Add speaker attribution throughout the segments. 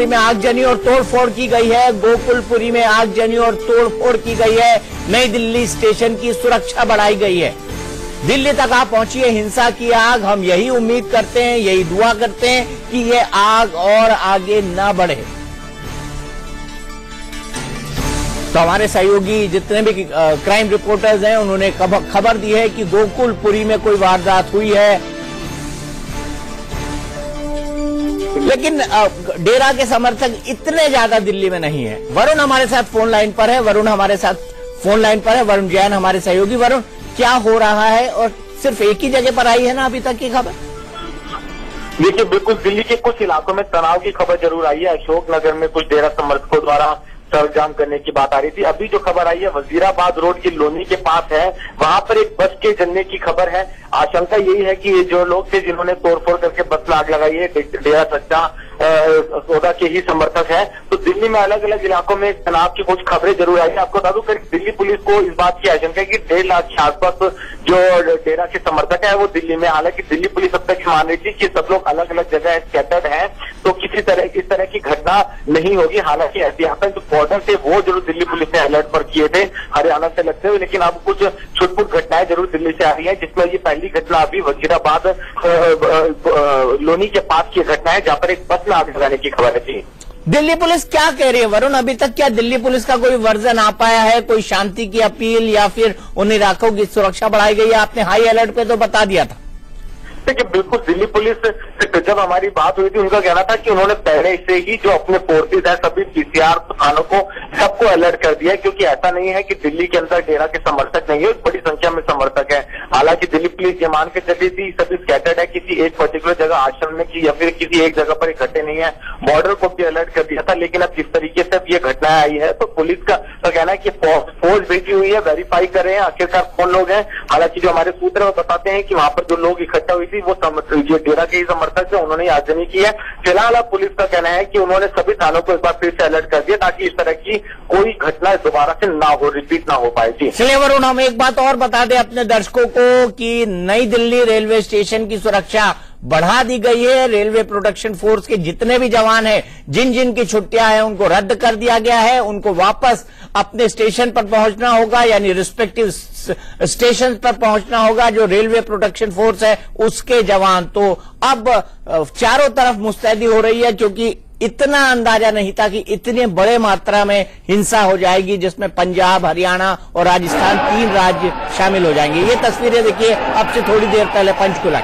Speaker 1: में आगजनी और तोड़फोड़ की गई है। गोकुलपुरी में आगजनी और तोड़फोड़ की गई है। नई दिल्ली स्टेशन की सुरक्षा बढ़ाई गई है। दिल्ली तक आप पहुंची है हिंसा की आग। हम यही उम्मीद करते हैं, यही दुआ करते हैं कि ये आग और आगे ना बढ़े। तो हमारे सहयोगी जितने भी क्राइम रिपोर्टर्स हैं उन्होंने खबर दी है कि गोकुलपुरी में कोई वारदात हुई है, लेकिन डेरा के समर्थक इतने ज्यादा दिल्ली में नहीं है। वरुण हमारे साथ फोन लाइन पर है। वरुण जैन हमारे सहयोगी। वरुण, क्या हो रहा है और सिर्फ एक ही जगह पर आई है ना अभी तक की खबर?
Speaker 2: देखिए, बिल्कुल दिल्ली के कुछ इलाकों में तनाव की खबर जरूर आई है। अशोकनगर में कुछ डेरा समर्थकों द्वारा सड़क जाम करने की बात आ रही थी। अभी जो खबर आई है वजीराबाद रोड की लोनी के पास है, वहां पर एक बस के जलने की खबर है। आशंका यही है कि ये जो लोग थे जिन्होंने तोड़फोड़ करके बस में आग लगाई है डेरा सच्चा सौदा के ही समर्थक है। तो दिल्ली में अलग अलग इलाकों में तनाव की कुछ खबरें जरूर आई है। आपको बता दूं कि दिल्ली पुलिस को इस बात की आशंका है कि 1.5 लाख के आसपास जो डेरा के समर्थक है वो दिल्ली में। हालांकि दिल्ली पुलिस अब तक मान रही थी कि सब लोग अलग अलग जगह स्कैटर्ड हैं, तो किसी तरह इस तरह की घटना नहीं होगी। हालांकि एहतियातन जो बॉर्डर थे वो जरूर दिल्ली पुलिस ने अलर्ट पर किए थे हरियाणा से लगते हुए, लेकिन अब कुछ छुटपुट घटनाएं जरूर दिल्ली से आ रही है, जिसमें ये पहली घटना अभी वजीराबाद लोनी के पास की घटना है, जहां पर एक बस में आग लगाने की खबर है। जी,
Speaker 1: दिल्ली पुलिस क्या कह रही है वरुण? अभी तक क्या दिल्ली पुलिस का कोई वर्जन आ पाया है? कोई शांति की अपील या फिर उन इलाकों की सुरक्षा बढ़ाई गई है? आपने हाई अलर्ट पे तो बता दिया था।
Speaker 2: देखिए, बिल्कुल दिल्ली पुलिस से जब हमारी बात हुई थी उनका कहना था कि उन्होंने पहले से ही जो अपने फोर्सेज है सभी पीसीआर थानों को सबको अलर्ट कर दिया है, क्योंकि ऐसा नहीं है कि दिल्ली के अंदर डेरा के समर्थक नहीं है, बड़ी संख्या में समर्थक है। हालांकि दिल्ली पुलिस ये मान के चली थी सभी स्कैटर्ड है, किसी एक पर्टिकुलर जगह आश्रम में की या फिर किसी एक जगह पर इकट्ठे नहीं है। बॉर्डर को भी अलर्ट कर दिया था, लेकिन अब जिस तरीके से अब ये घटना आई है तो पुलिस का कहना है कि फोर्स भेजी हुई है, वेरीफाई कर रहे हैं आखिरकार कौन लोग हैं। हालांकि जो हमारे सूत्र है वो बताते हैं कि वहां पर जो लोग इकट्ठा हुई थी वो ये डेरा के ही समर्थक थे, उन्होंने आगजनी की है। फिलहाल अब पुलिस का कहना है कि उन्होंने सभी थानों को एक बार फिर से अलर्ट कर दिया ताकि इस तरह की कोई घटना दोबारा से ना हो, रिपीट ना हो पाए। जी
Speaker 1: चलिए वरुण, हम एक बात और बता दें अपने दर्शकों को कि नई दिल्ली रेलवे स्टेशन की सुरक्षा बढ़ा दी गई है। रेलवे प्रोटेक्शन फोर्स के जितने भी जवान हैं, जिन जिन की छुट्टियां हैं उनको रद्द कर दिया गया है। उनको वापस अपने स्टेशन पर पहुंचना होगा, यानी रिस्पेक्टिव स्टेशन पर पहुंचना होगा जो रेलवे प्रोटेक्शन फोर्स है उसके जवान। तो अब चारों तरफ मुस्तैदी हो रही है, क्योंकि इतना अंदाजा नहीं था कि इतने बड़े मात्रा में हिंसा हो जाएगी, जिसमें पंजाब, हरियाणा और राजस्थान 3 राज्य शामिल हो जाएंगे। ये तस्वीरें देखिए अब से थोड़ी देर पहले पंचकुला।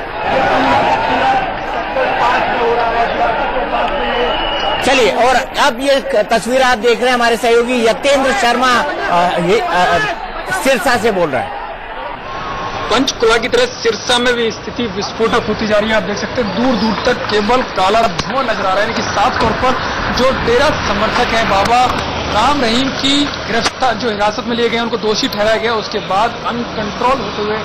Speaker 1: चलिए, और अब ये तस्वीर आप देख रहे हैं हमारे सहयोगी यतेंद्र शर्मा सिरसा से बोल रहे हैं।
Speaker 3: पंचकुला की तरह सिरसा में भी स्थिति विस्फोटक होती जा रही है। आप देख सकते हैं दूर दूर तक केवल काला धुआं नजर आ रहा है, कि साफ तौर पर जो डेरा समर्थक है बाबा राम रहीम की हिरासत में लिए गए, उनको दोषी ठहराया गया, उसके बाद अनकंट्रोल होते हुए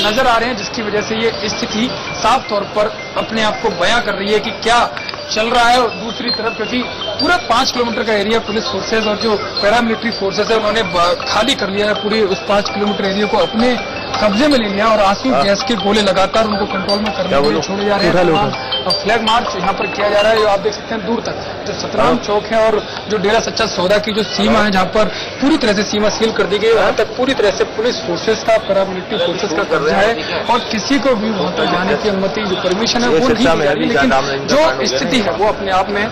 Speaker 3: नजर आ रहे हैं, जिसकी वजह से ये स्थिति साफ तौर पर अपने आप को बयां कर रही है कि क्या चल रहा है। और दूसरी तरफ क्योंकि पूरा 5 किलोमीटर का एरिया पुलिस फोर्सेज और जो पैरामिलिट्री फोर्सेज है उन्होंने खाली कर लिया है। पूरी उस 5 किलोमीटर एरिया को अपने कब्जे में ले लिया और आंसू गैस के गोले लगातार उनको कंट्रोल में करने के लिए छोड़े जा रहे हैं। फ्लैग मार्च यहाँ पर किया जा रहा है, आप देख सकते हैं दूर तक जो सतराम चौक है और जो डेरा सच्चा सौदा की जो सीमा है, जहाँ पर पूरी तरह से सीमा सील कर दी गई, वहां तक पूरी तरह से पुलिस फोर्सेज का, पैरामिलिट्री फोर्सेज का कब्जा है और किसी को भी वहां तक जाने की अनुमति, जो परमिशन है वो नहीं दी जा रही। लेकिन जो स्थिति है वो अपने आप में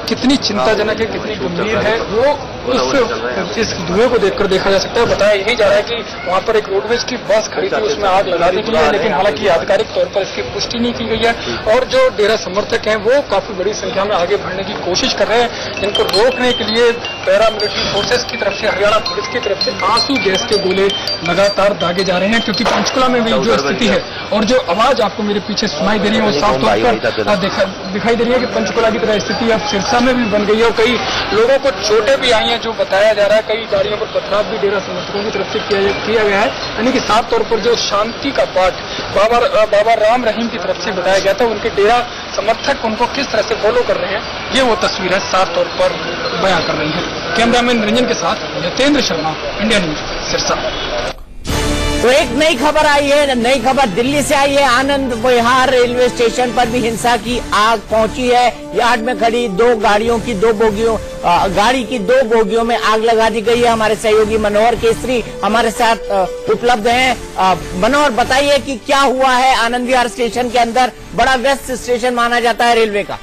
Speaker 3: कितनी चिंताजनक है, कितनी गंभीर है, वो इस धुएं को देखकर देखा जा सकता है। बताया यही जा रहा है कि वहां पर एक रोडवेज की बस खड़ी थी, उसमें आग लगा दी गई है, लेकिन हालांकि आधिकारिक तौर पर इसकी पुष्टि नहीं की गई है। और जो डेरा समर्थक हैं वो काफी बड़ी संख्या में आगे बढ़ने की कोशिश कर रहे हैं, जिनको रोकने के लिए पैरामिलिट्री फोर्सेस की तरफ से, हरियाणा पुलिस की तरफ से आंसू गैस के गोले लगातार दागे जा रहे हैं। क्योंकि पंचकुला में भी जो स्थिति है और जो आवाज आपको मेरे पीछे सुनाई दे रही है वो साफ तौर पर दिखाई दे रही है कि पंचकुला की तरह स्थिति अब सिरसा में भी बन गई है और कई लोगों को चोटें भी आई हैं, जो बताया जा रहा है। कई गाड़ियों पर पथराव भी डेरा समर्थकों की तरफ से किया गया है, यानी कि साफ तौर पर जो शांति का पाठ बाबा राम रहीम की तरफ से बताया गया था, उनके डेरा समर्थक उनको किस तरह से फॉलो कर रहे हैं, ये वो तस्वीरें साफ तौर पर बयां कर रही है। कैमरामैन निरंजन के साथ यतेंद्र शर्मा, इंडिया न्यूज, सिरसा।
Speaker 1: तो एक नई खबर आई है, नई खबर दिल्ली से आई है। आनंद विहार रेलवे स्टेशन पर भी हिंसा की आग पहुंची है। यार्ड में खड़ी गाड़ी की दो बोगियों में आग लगा दी गई है। हमारे सहयोगी मनोहर केसरी हमारे साथ उपलब्ध हैं। मनोहर, बताइए कि क्या हुआ है आनंद विहार स्टेशन के अंदर। बड़ा व्यस्त स्टेशन माना जाता है रेलवे का।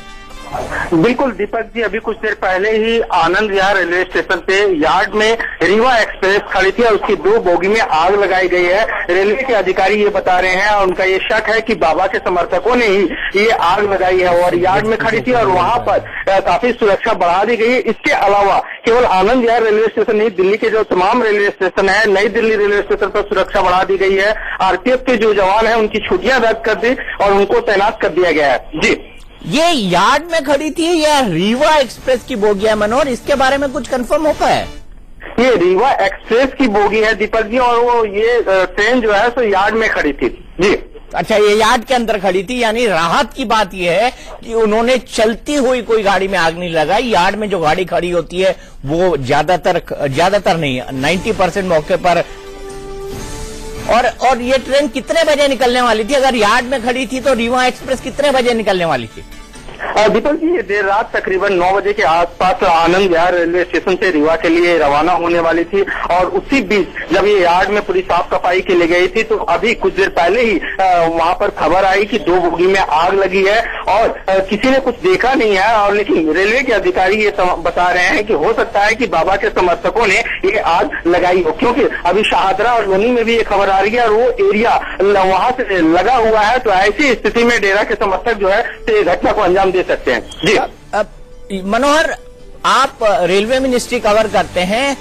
Speaker 2: बिल्कुल दीपक जी, अभी कुछ देर पहले ही आनंद विहार रेलवे स्टेशन पे यार्ड में रीवा एक्सप्रेस खड़ी थी और उसकी दो बोगी में आग लगाई गई है। रेलवे के अधिकारी ये बता रहे हैं और उनका ये शक है कि बाबा के समर्थकों ने ही ये आग लगाई है और यार्ड में खड़ी थी और वहां पर काफी सुरक्षा बढ़ा दी गई है। इसके अलावा केवल आनंद विहार रेलवे स्टेशन नहीं, दिल्ली के जो तमाम रेलवे स्टेशन है, नई दिल्ली रेलवे स्टेशन पर सुरक्षा बढ़ा दी गई है। आरपीएफ के जो जवान है उनकी छुट्टियां रद्द कर दी और उनको तैनात कर दिया गया है। जी,
Speaker 1: ये यार्ड में खड़ी थी या रीवा एक्सप्रेस की बोगी है मनोहर, इसके बारे में कुछ कंफर्म होता है?
Speaker 2: ये रीवा एक्सप्रेस की बोगी है दीपक जी, और वो ये ट्रेन जो है सो यार्ड में खड़ी थी। जी,
Speaker 1: अच्छा, ये यार्ड के अंदर खड़ी थी। यानी राहत की बात यह है कि उन्होंने चलती हुई कोई गाड़ी में आग नहीं लगाई। यार्ड में जो गाड़ी खड़ी होती है वो ज्यादातर नहीं, 90% मौके पर। और ये ट्रेन कितने बजे निकलने वाली थी? अगर यार्ड में खड़ी थी तो रीवा एक्सप्रेस कितने बजे निकलने वाली थी?
Speaker 2: दीपक जी, ये देर रात तकरीबन 9 बजे के आसपास आनंद विहार रेलवे स्टेशन से रीवा के लिए रवाना होने वाली थी और उसी बीच जब ये यार्ड में पूरी साफ सफाई के लिए गई थी तो अभी कुछ देर पहले ही वहां पर खबर आई कि दो बोगी में आग लगी है और किसी ने कुछ देखा नहीं है। और लेकिन रेलवे के अधिकारी ये बता रहे हैं कि हो सकता है कि बाबा के समर्थकों ने ये आग लगाई हो, क्योंकि अभी शाहदरा और लोनी में भी ये खबर आ रही है और वो एरिया वहां से लगा हुआ है। तो ऐसी स्थिति में डेरा के समर्थक जो है घटना को अंजाम दे सकते हैं। जी,
Speaker 1: अब मनोहर, आप रेलवे मिनिस्ट्री कवर करते हैं।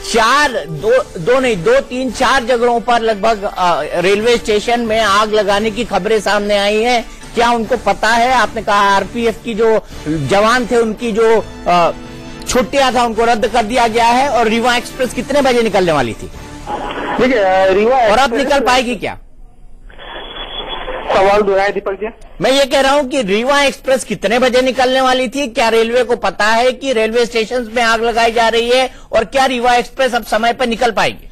Speaker 1: 4 जगहों पर लगभग रेलवे स्टेशन में आग लगाने की खबरें सामने आई हैं। क्या उनको पता है? आपने कहा आरपीएफ की जो जवान थे उनकी जो छुट्टियां था उनको रद्द कर दिया गया है। और रीवा एक्सप्रेस कितने बजे निकलने वाली थी?
Speaker 2: देखिए, रीवा
Speaker 1: और अब निकल पाएगी क्या?
Speaker 2: सवाल दोहराए दीपक जी।
Speaker 1: मैं ये कह रहा हूं कि रीवा एक्सप्रेस कितने बजे निकलने वाली थी? क्या रेलवे को पता है कि रेलवे स्टेशन में आग लगाई जा रही है? और क्या रीवा एक्सप्रेस अब समय पर निकल पाएगी?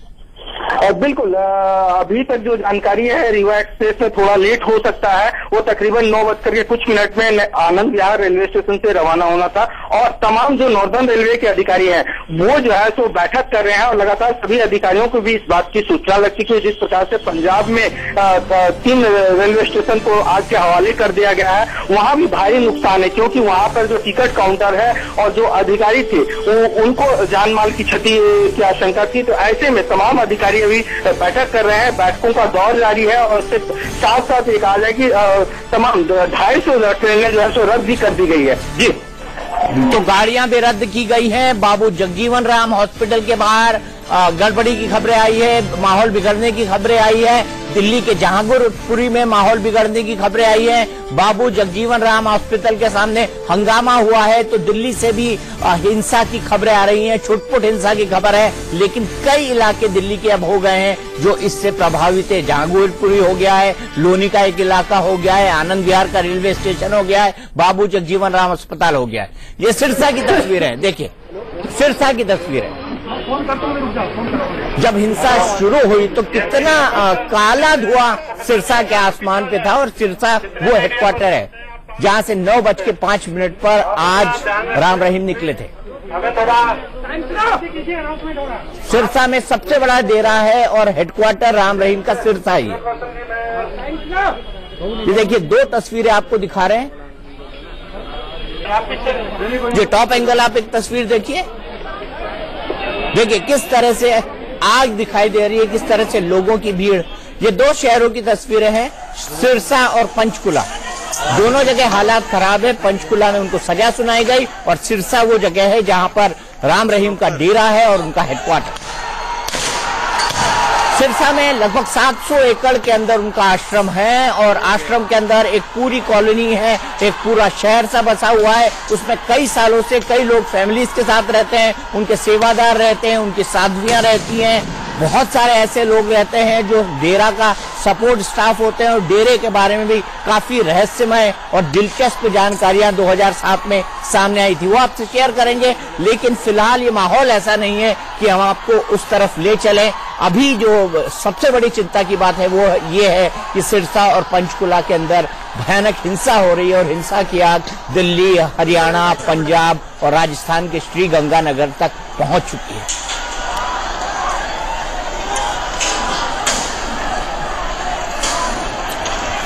Speaker 2: बिल्कुल, अभी तक जो जानकारी है रीवा एक्सप्रेस में थोड़ा लेट हो सकता है। वो तकरीबन 9:00 में आनंद विहार रेलवे स्टेशन से रवाना होना था और तमाम जो नॉर्दर्न रेलवे के अधिकारी हैं वो जो है सो बैठक कर रहे हैं और लगातार सभी अधिकारियों को भी इस बात की सूचना लग चुकी है। जिस प्रकार से पंजाब में 3 रेलवे स्टेशन को आग के हवाले कर दिया गया है, वहां भी भारी नुकसान है, क्योंकि वहां पर जो टिकट काउंटर है और जो अधिकारी थे उनको जान माल की क्षति की आशंका थी। तो ऐसे में तमाम अधिकारी अभी बैठक कर रहे हैं, बैठकों का दौर जारी है और उसके साथ साथ ये कहा जाए कि तमाम 250 ट्रेनें जो है सो रद्द भी कर दी गई है। जी,
Speaker 1: तो गाड़ियां भी रद्द की गई हैं। बाबू जगजीवन राम हॉस्पिटल के बाहर गड़बड़ी की खबरें आई है, माहौल बिगड़ने की खबरें आई है। दिल्ली के जहांगीरपुरी में माहौल बिगड़ने की खबरें आई हैं। बाबू जगजीवन राम हॉस्पिटल के सामने हंगामा हुआ है। तो दिल्ली से भी हिंसा की खबरें आ रही हैं, छुटपुट हिंसा की खबर है। लेकिन कई इलाके दिल्ली के अब हो गए हैं जो इससे प्रभावित है। जहांगीरपुरी हो गया है, लोनी का एक इलाका हो गया है, आनंद विहार का रेलवे स्टेशन हो गया है, बाबू जगजीवन राम अस्पताल हो गया है। ये सिरसा की तस्वीर है, देखिए सिरसा की तस्वीर है। जब हिंसा शुरू हुई तो कितना काला धुआं सिरसा के आसमान पे था। और सिरसा वो हेडक्वार्टर है जहां से 9:05 पर आज राम रहीम निकले थे। सिरसा में सबसे बड़ा डेरा है और हेडक्वार्टर राम रहीम का सिरसा ही है। ये देखिए, 2 तस्वीरें आपको दिखा रहे हैं। ये टॉप एंगल आप एक तस्वीर देखिए किस तरह से आग दिखाई दे रही है, किस तरह से लोगों की भीड़। ये 2 शहरों की तस्वीरें हैं, सिरसा और पंचकुला। दोनों जगह हालात खराब है। पंचकुला में उनको सजा सुनाई गई और सिरसा वो जगह है जहां पर राम रहीम का डेरा है और उनका हेडक्वार्टर। सिरसा में लगभग 700 एकड़ के अंदर उनका आश्रम है और आश्रम के अंदर एक पूरी कॉलोनी है, एक पूरा शहर सा बसा हुआ है। उसमें कई सालों से कई लोग फैमिलीज के साथ रहते हैं, उनके सेवादार रहते हैं, उनकी साध्वियां रहती हैं। बहुत सारे ऐसे लोग रहते हैं जो डेरा का सपोर्ट स्टाफ होते हैं और डेरे के बारे में भी काफी रहस्यमय और दिलचस्प जानकारियां 2007 में सामने आई थी, वो आपसे शेयर करेंगे। लेकिन फिलहाल ये माहौल ऐसा नहीं है कि हम आपको उस तरफ ले चलें। अभी जो सबसे बड़ी चिंता की बात है वो ये है कि सिरसा और पंचकुला के अंदर भयानक हिंसा हो रही है और हिंसा की आग दिल्ली, हरियाणा, पंजाब और राजस्थान के श्रीगंगानगर तक पहुंच चुकी है।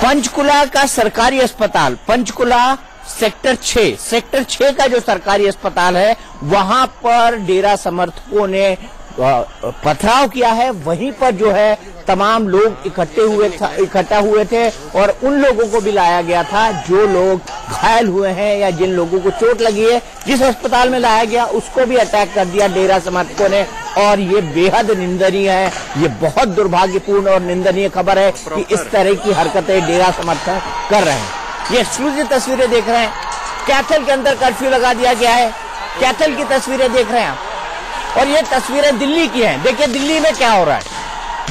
Speaker 1: पंचकुला का सरकारी अस्पताल, पंचकुला सेक्टर 6 का जो सरकारी अस्पताल है, वहां पर डेरा समर्थकों ने पथराव किया है। वहीं पर जो है तमाम लोग इकट्ठा हुए थे और उन लोगों को भी लाया गया था जो लोग घायल हुए हैं या जिन लोगों को चोट लगी है। जिस अस्पताल में लाया गया उसको भी अटैक कर दिया डेरा समर्थकों ने और ये बेहद निंदनीय है। ये बहुत दुर्भाग्यपूर्ण और निंदनीय खबर है कि इस तरह की हरकतें डेरा समर्थक कर रहे हैं। ये एक्सक्लूसिव तस्वीरें देख रहे हैं, कैथल के अंदर कर्फ्यू लगा दिया गया है। कैथल की तस्वीरें देख रहे हैं आप और ये तस्वीरें दिल्ली की हैं। देखिए दिल्ली में क्या हो रहा है।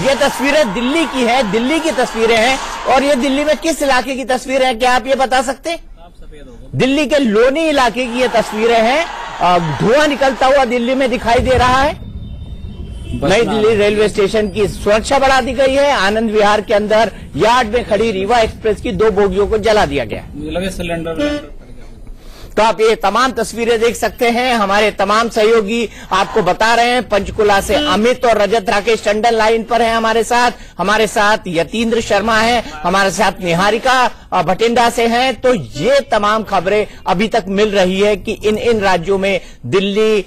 Speaker 1: ये तस्वीरें दिल्ली की है, दिल्ली की तस्वीरें हैं और ये दिल्ली में किस इलाके की तस्वीरें हैं, क्या आप ये बता सकते हैं? दिल्ली के लोनी इलाके की ये तस्वीरें हैं। धुआं निकलता हुआ दिल्ली में दिखाई दे रहा है। नई दिल्ली रेलवे स्टेशन की सुरक्षा बढ़ा दी गई है। आनंद विहार के अंदर यार्ड में खड़ी रीवा एक्सप्रेस की 2 बोगियों को जला दिया गया।
Speaker 3: लगे सिलेंडर।
Speaker 1: तो आप ये तमाम तस्वीरें देख सकते हैं। हमारे तमाम सहयोगी आपको बता रहे हैं। पंचकुला से अमित और रजत राकेश टंडन लाइन पर हैं हमारे साथ यतीन्द्र शर्मा है, हमारे साथ निहारिका भटिंडा से हैं। तो ये तमाम खबरें अभी तक मिल रही है कि इन राज्यों में दिल्ली,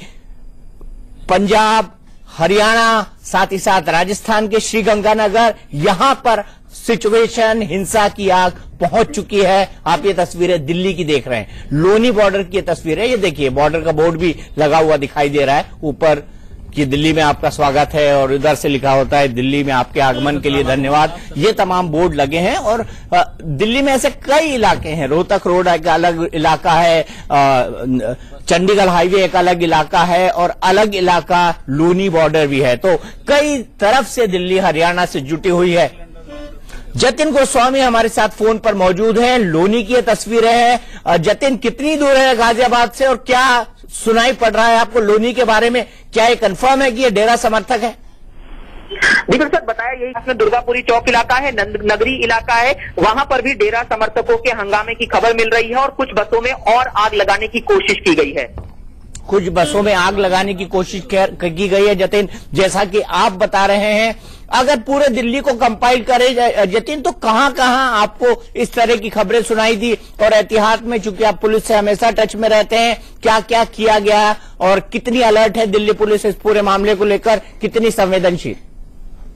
Speaker 1: पंजाब, हरियाणा, साथ ही साथ राजस्थान के श्रीगंगानगर, यहां पर सिचुएशन, हिंसा की आग पहुंच चुकी है। आप ये तस्वीरें दिल्ली की देख रहे हैं, लोनी बॉर्डर की तस्वीरें। ये देखिए बॉर्डर का बोर्ड भी लगा हुआ दिखाई दे रहा है ऊपर कि दिल्ली में आपका स्वागत है और इधर से लिखा होता है दिल्ली में आपके आगमन के लिए धन्यवाद। ये तमाम बोर्ड लगे हैं और दिल्ली में ऐसे कई इलाके हैं। रोहतक रोड एक अलग इलाका है, चंडीगढ़ हाईवे एक अलग इलाका है और अलग इलाका लोनी बॉर्डर भी है। तो कई तरफ से दिल्ली हरियाणा से जुटी हुई है। जतिन गोस्वामी हमारे साथ फोन पर मौजूद हैं। लोनी की ये तस्वीरें हैं। जतिन, कितनी दूर है गाजियाबाद से और क्या सुनाई पड़ रहा है आपको लोनी के बारे में? क्या ये कंफर्म है कि ये डेरा समर्थक है?
Speaker 4: बिल्कुल सर, बताया यही दुर्गापुरी चौक इलाका है, नगरी इलाका है, वहां पर भी डेरा समर्थकों के हंगामे की खबर मिल रही है और कुछ बसों में और आग लगाने की कोशिश की गई है।
Speaker 1: कुछ बसों में आग लगाने की कोशिश की गई है जतिन, जैसा कि आप बता रहे हैं। अगर पूरे दिल्ली को कंपाइल करे जतिन तो कहां कहां आपको इस तरह की खबरें सुनाई दी? और एहतियात में चूंकि आप पुलिस से हमेशा टच में रहते हैं, क्या क्या किया गया और कितनी अलर्ट है दिल्ली पुलिस इस पूरे मामले को लेकर, कितनी संवेदनशील?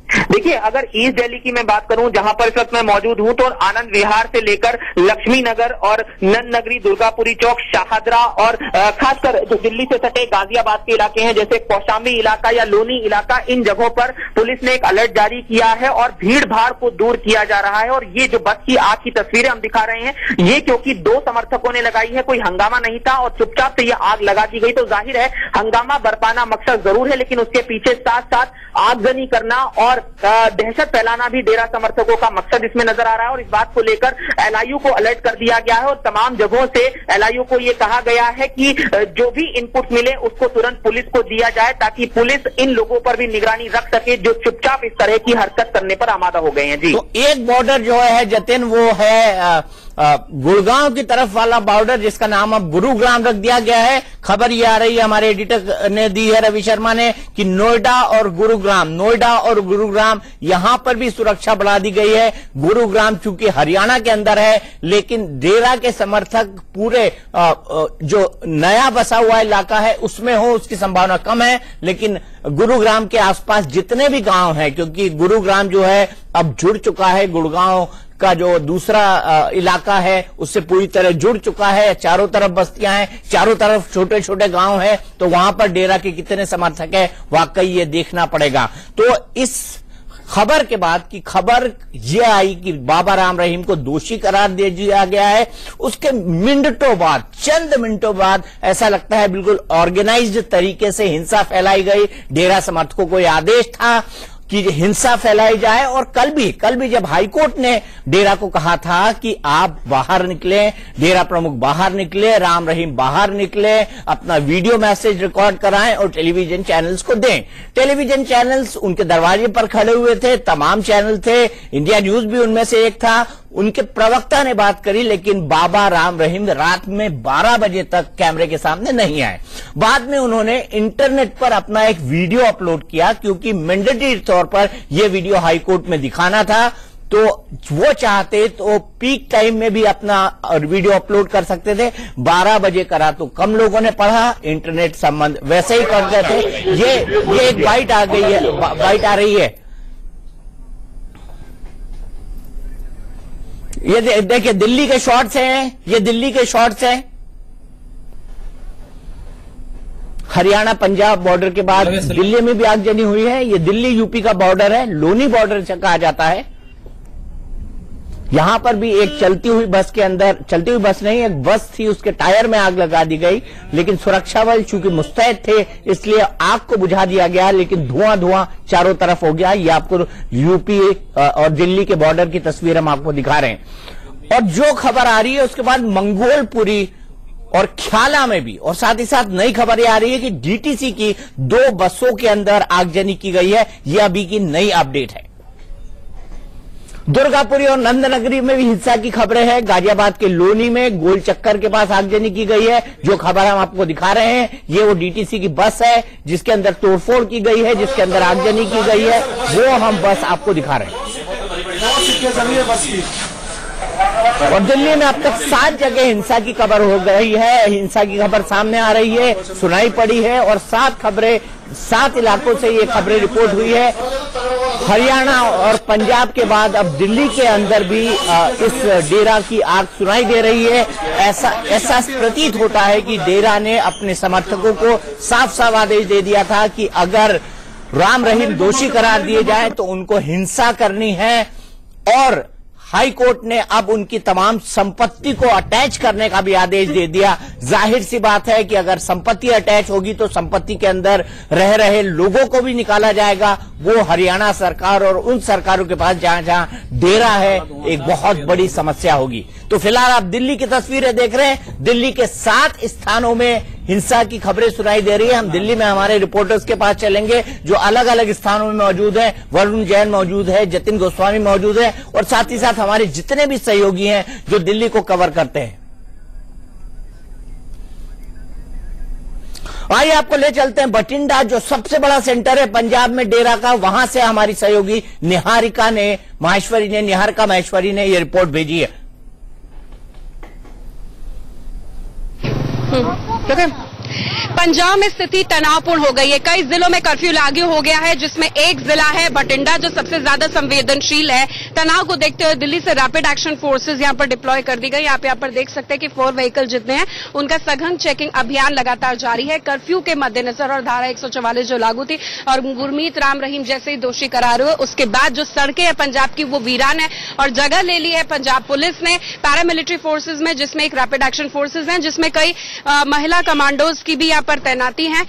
Speaker 4: देखिए, अगर ईस्ट दिल्ली की मैं बात करूं जहां पर इस वक्त मैं मौजूद हूं, तो आनंद विहार से लेकर लक्ष्मी नगर और नन नगरी, दुर्गापुरी चौक, शाहदरा और खासकर जो दिल्ली से सटे गाजियाबाद के इलाके हैं जैसे कौशाम्बी इलाका या लोनी इलाका, इन जगहों पर पुलिस ने एक अलर्ट जारी किया है और भीड़ भाड़ को दूर किया जा रहा है। और ये जो बस की आग की तस्वीरें हम दिखा रहे हैं, ये क्योंकि 2 समर्थकों ने लगाई है, कोई हंगामा नहीं था और चुपचाप से ये आग लगा दी गई। तो जाहिर है हंगामा बरपाना मकसद जरूर है, लेकिन उसके पीछे साथ साथ आगजनी करना और दहशत फैलाना भी डेरा समर्थकों का मकसद इसमें नजर आ रहा है। और इस बात को लेकर एलआईयू को अलर्ट कर दिया गया है और तमाम जगहों से एलआईयू को यह कहा गया है कि जो भी इनपुट मिले उसको तुरंत पुलिस को दिया जाए, ताकि पुलिस इन लोगों पर भी निगरानी रख सके जो चुपचाप इस तरह की हरकत करने पर आमादा हो गए हैं। जी,
Speaker 1: तो एक बॉर्डर जो है जतिन, वो है गुड़गांव की तरफ वाला बॉर्डर, जिसका नाम अब गुरुग्राम रख दिया गया है। खबर ये आ रही है, हमारे एडिटर ने दी है रवि शर्मा ने, कि नोएडा और गुरुग्राम यहां पर भी सुरक्षा बढ़ा दी गई है। गुरुग्राम चूंकि हरियाणा के अंदर है, लेकिन डेरा के समर्थक पूरे जो नया बसा हुआ इलाका है उसमें हो, उसकी संभावना कम है। लेकिन गुरुग्राम के आसपास जितने भी गांव हैं, क्योंकि गुरुग्राम जो है अब जुड़ चुका है, गुड़गांव का जो दूसरा इलाका है उससे पूरी तरह जुड़ चुका है। चारों तरफ बस्तियां हैं, चारों तरफ छोटे छोटे गांव हैं, तो वहां पर डेरा के कितने समर्थक है वाकई ये देखना पड़ेगा। तो इस खबर के बाद की खबर यह आई कि बाबा राम रहीम को दोषी करार दे दिया गया है। उसके मिनटों बाद, चंद मिनटों बाद ऐसा लगता है बिल्कुल ऑर्गेनाइज्ड तरीके से हिंसा फैलाई गई। डेरा समर्थकों को यह आदेश था कि हिंसा फैलाई जाए। और कल भी जब हाईकोर्ट ने डेरा को कहा था कि आप बाहर निकले, डेरा प्रमुख बाहर निकले, राम रहीम बाहर निकले, अपना वीडियो मैसेज रिकॉर्ड कराएं और टेलीविजन चैनल्स को दें। टेलीविजन चैनल्स उनके दरवाजे पर खड़े हुए थे, तमाम चैनल थे, इंडिया न्यूज भी उनमें से एक था। उनके प्रवक्ता ने बात करी, लेकिन बाबा राम रहीम रात में 12 बजे तक कैमरे के सामने नहीं आए। बाद में उन्होंने इंटरनेट पर अपना एक वीडियो अपलोड किया, क्योंकि मैंडेटरी तौर पर यह वीडियो हाईकोर्ट में दिखाना था। तो वो चाहते तो पीक टाइम में भी अपना वीडियो अपलोड कर सकते थे। 12 बजे करा तो कम लोगों ने पढ़ा, इंटरनेट संबंध वैसे ही कर गए थे। ये एक बाइट आ गई है, बाइट आ रही है। ये देखिए दिल्ली के शॉट्स हैं, ये दिल्ली के शॉट्स हैं। हरियाणा पंजाब बॉर्डर के बाद दिल्ली में भी आगजनी हुई है। ये दिल्ली यूपी का बॉर्डर है, लोनी बॉर्डर कहा जाता है। यहां पर भी एक चलती हुई बस के अंदर, चलती हुई बस नहीं, एक बस थी, उसके टायर में आग लगा दी गई। लेकिन सुरक्षा बल चूंकि मुस्तैद थे, इसलिए आग को बुझा दिया गया, लेकिन धुआं चारों तरफ हो गया। ये आपको यूपी और दिल्ली के बॉर्डर की तस्वीर हम आपको दिखा रहे हैं। और जो खबर आ रही है उसके बाद मंगोलपुरी और ख्याला में भी, और साथ ही साथ नई खबर यह आ रही है कि डीटीसी की 2 बसों के अंदर आगजनी की गई है। यह अभी की नई अपडेट है। दुर्गापुरी और नंदनगरी में भी हिंसा की खबरें हैं। गाजियाबाद के लोनी में गोल चक्कर के पास आगजनी की गई है। जो खबर हम आपको दिखा रहे हैं, ये वो डीटीसी की बस है जिसके अंदर तोड़फोड़ की गई है, जिसके अंदर आगजनी की गई है, वो हम बस आपको दिखा रहे हैं। और दिल्ली में अब तक 7 जगह हिंसा की खबर हो गई है, हिंसा की खबर सामने आ रही है, सुनाई पड़ी है। और 7 इलाकों से ये खबरें रिपोर्ट हुई है। हरियाणा और पंजाब के बाद अब दिल्ली के अंदर भी इस डेरा की आग सुनाई दे रही है। ऐसा प्रतीत होता है कि डेरा ने अपने समर्थकों को साफ साफ आदेश दे दिया था कि अगर राम रहीम दोषी करार दिए जाए तो उनको हिंसा करनी है। और हाई कोर्ट ने अब उनकी तमाम संपत्ति को अटैच करने का भी आदेश दे दिया। जाहिर सी बात है कि अगर संपत्ति अटैच होगी तो संपत्ति के अंदर रह रहे लोगों को भी निकाला जाएगा। वो हरियाणा सरकार और उन सरकारों के पास जहां डेरा है एक बहुत बड़ी समस्या होगी। तो फिलहाल आप दिल्ली की तस्वीरें देख रहे हैं। दिल्ली के 7 स्थानों में हिंसा की खबरें सुनाई दे रही है। हम दिल्ली में हमारे रिपोर्टर्स के पास चलेंगे जो अलग अलग स्थानों में मौजूद हैं। वरुण जैन मौजूद है, जतिन गोस्वामी मौजूद है, और साथ ही साथ हमारे जितने भी सहयोगी हैं जो दिल्ली को कवर करते हैं। आइए आपको ले चलते हैं बठिंडा, जो सबसे बड़ा सेंटर है पंजाब में डेरा का। वहां से हमारी सहयोगी निहारिका महेश्वरी ने यह रिपोर्ट भेजी है।
Speaker 5: पंजाब में स्थिति तनावपूर्ण हो गई है। कई जिलों में कर्फ्यू लागू हो गया है, जिसमें एक जिला है बठिंडा जो सबसे ज्यादा संवेदनशील है। तनाव को देखते हुए दिल्ली से रैपिड एक्शन फोर्सेज यहां पर डिप्लॉय कर दी गई। आप यहां पर देख सकते हैं कि 4 व्हीकल जितने हैं उनका सघन चेकिंग अभियान लगातार जारी है। कर्फ्यू के मद्देनजर और धारा 144 जो लागू थी और गुरमीत राम रहीम जैसे ही दोषी करार हुए, उसके बाद जो सड़कें हैं पंजाब की वो वीरान है और जगह ले ली है पंजाब पुलिस ने पैरामिलिट्री फोर्सेज में, जिसमें एक रैपिड एक्शन फोर्सेज है, जिसमें कई महिला कमांडोज की भी यहाँ पर तैनाती है।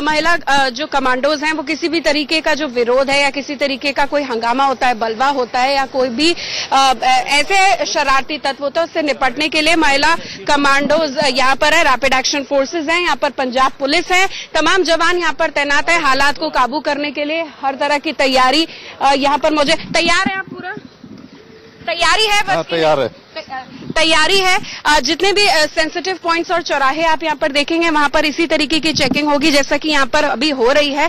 Speaker 5: महिला जो कमांडोज हैं वो किसी भी तरीके का जो विरोध है या किसी तरीके का कोई हंगामा होता है, बलवा होता है या कोई भी ऐसे शरारती तत्व होता है, उससे निपटने के लिए महिला कमांडोज यहाँ पर है, रैपिड एक्शन फोर्सेज हैं, यहाँ पर पंजाब पुलिस है, तमाम जवान यहाँ पर तैनात है। हालात को काबू करने के लिए हर तरह की तैयारी यहाँ पर मौजूद। तैयार है आप? पूरा तैयारी है? बस
Speaker 6: तैयार है,
Speaker 5: तैयारी है। जितने भी सेंसिटिव पॉइंट्स और चौराहे आप यहाँ पर देखेंगे वहां पर इसी तरीके की चेकिंग होगी जैसा कि यहाँ पर अभी हो रही है।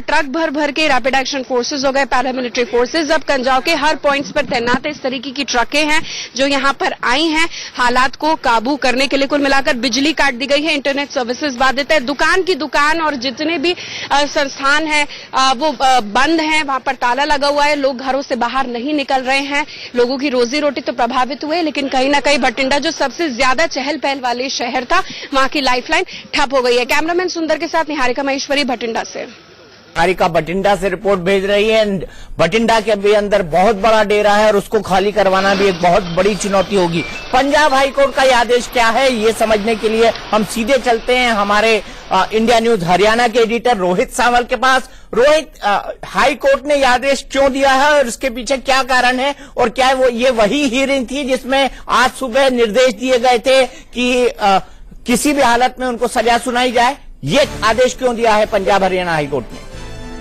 Speaker 5: ट्रक भर भर के रैपिड एक्शन फोर्सेज हो गए, पैरामिलिट्री फोर्सेज अब कंजाव के हर पॉइंट्स पर तैनात है। इस तरीके की ट्रकें हैं जो यहाँ पर आई हैं हालात को काबू करने के लिए। कुल मिलाकर बिजली काट दी गई है, इंटरनेट सर्विसेज बाधित है, दुकान की दुकान और जितने भी संस्थान है वो बंद है, वहां पर ताला लगा हुआ है, लोग घरों से बाहर नहीं निकल रहे हैं। लोगों की रोजी रोटी तो प्रभावित हुए, लेकिन कहीं ना कहीं बठिंडा जो सबसे ज्यादा चहल पहल वाले शहर था, वहां की लाइफलाइन ठप हो गई है। कैमरामैन सुंदर के साथ निहारिका महेश्वरी, बठिंडा से।
Speaker 1: हारिका बठिंडा से रिपोर्ट भेज रही है। बठिंडा के भी अंदर बहुत बड़ा डेरा है और उसको खाली करवाना भी एक बहुत बड़ी चुनौती होगी। पंजाब हाईकोर्ट का यह आदेश क्या है, ये समझने के लिए हम सीधे चलते हैं हमारे इंडिया न्यूज हरियाणा के एडिटर रोहित सावल के पास। रोहित, हाईकोर्ट ने यह आदेश क्यों दिया है और इसके पीछे क्या कारण है, और क्या ये वही हियरिंग थी जिसमें आज सुबह निर्देश दिए गए थे कि किसी भी हालत में उनको सजा सुनाई जाए? ये आदेश क्यों दिया है पंजाब हरियाणा हाईकोर्ट ने?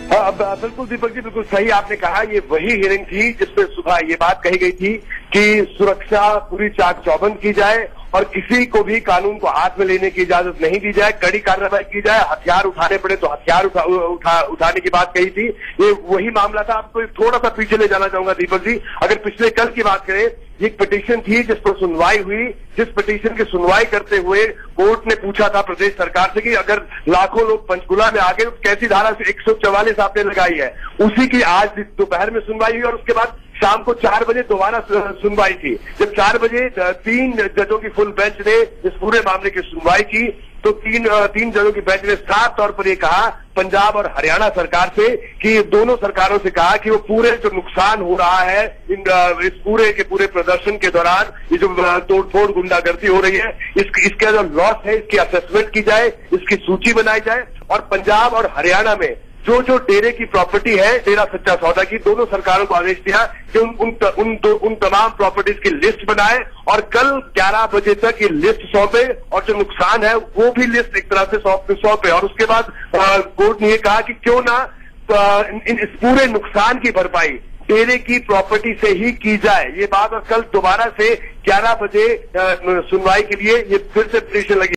Speaker 6: बिल्कुल दीपक जी, बिल्कुल सही आपने कहा। ये वही हियरिंग थी जिसमें सुबह ये बात कही गई थी कि सुरक्षा पूरी चाक चौबंद की जाए और किसी को भी कानून को हाथ में लेने की इजाजत नहीं दी जाए, कड़ी कार्रवाई की जाए, हथियार उठाने पड़े तो हथियार उठाने की बात कही थी। ये वही मामला था। आपको थोड़ा सा पीछे ले जाना चाहूंगा दीपक जी। अगर पिछले कल की बात करें, एक पिटीशन थी जिस पर सुनवाई हुई, जिस पिटीशन की सुनवाई करते हुए कोर्ट ने पूछा था प्रदेश सरकार से कि अगर लाखों लोग पंचकुला में आ गए तो कैसी धारा 144 आपने लगाई है। उसी की आज दोपहर में सुनवाई हुई और उसके बाद शाम को 4 बजे दोबारा सुनवाई थी। जब 4 बजे 3 जजों की फुल बेंच ने इस पूरे मामले की सुनवाई की तो तीन जजों की बेंच ने साफ तौर पर यह कहा पंजाब और हरियाणा सरकार से कि दोनों सरकारों से कहा कि वो पूरे जो नुकसान हो रहा है इस पूरे के पूरे प्रदर्शन के दौरान, ये जो तोड़फोड़ गुंडागर्दी हो रही है, इसका जो लॉस है इसकी असेसमेंट की जाए, इसकी सूची बनाई जाए और पंजाब और हरियाणा में जो डेरे की प्रॉपर्टी है, डेरा सच्चा सौदा की, दोनों सरकारों को आदेश दिया कि उन तमाम प्रॉपर्टीज की लिस्ट बनाए और कल 11 बजे तक ये लिस्ट सौंपे और जो नुकसान है वो भी लिस्ट एक तरह से सौंपे। और उसके बाद कोर्ट ने ये कहा कि क्यों ना इस पूरे नुकसान की भरपाई डेरे की प्रॉपर्टी से ही की जाए। ये बात और कल दोबारा से 11 बजे सुनवाई के लिए ये फिर से पिटीशन लगी।